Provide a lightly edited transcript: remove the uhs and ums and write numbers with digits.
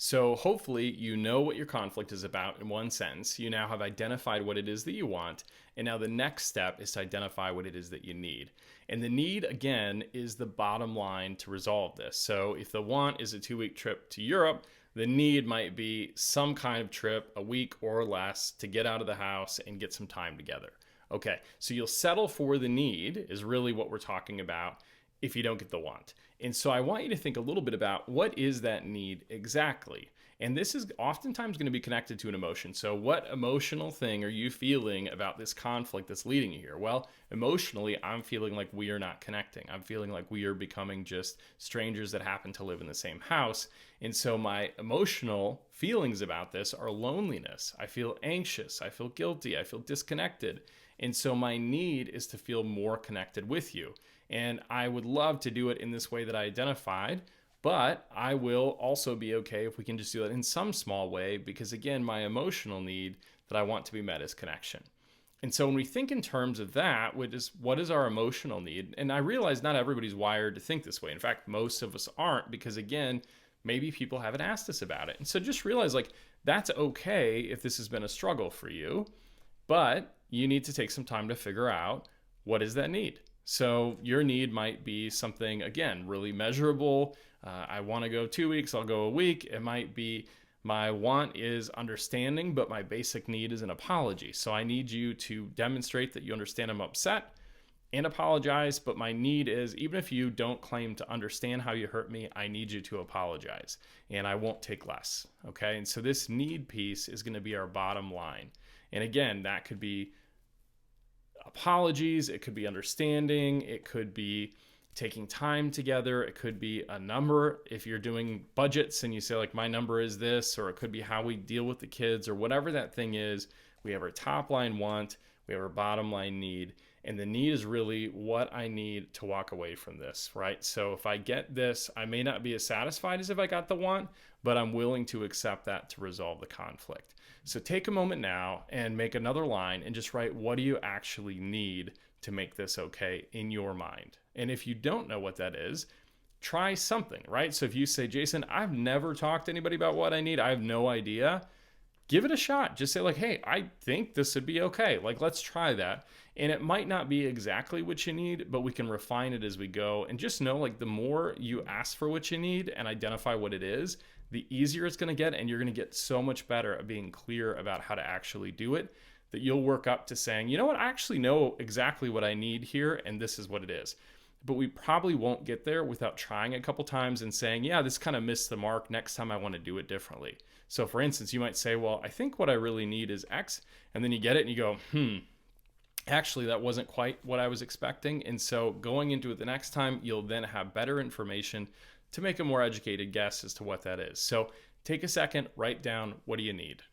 So hopefully you know what your conflict is about in one sense. You now have identified what it is that you want. And now the next step is to identify what it is that you need. And the need, again, is the bottom line to resolve this. So if the want is a 2-week trip to Europe, the need might be some kind of trip, a week or less, to get out of the house and get some time together. Okay, so you'll settle for the need, is really what we're talking about, if you don't get the want. And so I want you to think a little bit about what is that need exactly. And this is oftentimes going to be connected to an emotion. So what emotional thing are you feeling about this conflict that's leading you here? Well, emotionally, I'm feeling like we are not connecting. I'm feeling like we are becoming just strangers that happen to live in the same house. And so my emotional feelings about this are loneliness. I feel anxious. I feel guilty. I feel disconnected. And so my need is to feel more connected with you. And I would love to do it in this way that I identified, but I will also be okay if we can just do that in some small way, because again, my emotional need that I want to be met is connection. And so when we think in terms of that, what is our emotional need? And I realize not everybody's wired to think this way. In fact, most of us aren't, because again, maybe people haven't asked us about it. And so just realize like that's okay if this has been a struggle for you, but you need to take some time to figure out what is that need. So your need might be something, again, really measurable. I want to go 2 weeks, I'll go a week. It might be my want is understanding, but my basic need is an apology. So I need you to demonstrate that you understand I'm upset and apologize. But my need is, even if you don't claim to understand how you hurt me, I need you to apologize and I won't take less. Okay. And so this need piece is going to be our bottom line. And again, that could be apologies, it could be understanding, it could be taking time together, it could be a number if you're doing budgets and you say like my number is this, or it could be how we deal with the kids, or whatever that thing is. We have our top line want, we have our bottom line need, and the need is really what I need to walk away from this, right? So if I get this, I may not be as satisfied as if I got the want, but I'm willing to accept that to resolve the conflict. So take a moment now and make another line and just write, what do you actually need to make this okay in your mind? And if you don't know what that is, try something, right? So if you say, Jason, I've never talked to anybody about what I need, I have no idea, give it a shot. Just say like, hey, I think this would be okay. Like, let's try that. And it might not be exactly what you need, but we can refine it as we go. And just know, like, the more you ask for what you need and identify what it is, the easier it's going to get. And you're going to get so much better at being clear about how to actually do it, that you'll work up to saying, you know what, I actually know exactly what I need here, and this is what it is. But we probably won't get there without trying a couple times and saying, yeah, this kind of missed the mark. Next time I want to do it differently. So for instance, you might say, well, I think what I really need is X. And then you get it and you go, actually, that wasn't quite what I was expecting. And so going into it the next time, you'll then have better information to make a more educated guess as to what that is. So take a second, write down, what do you need?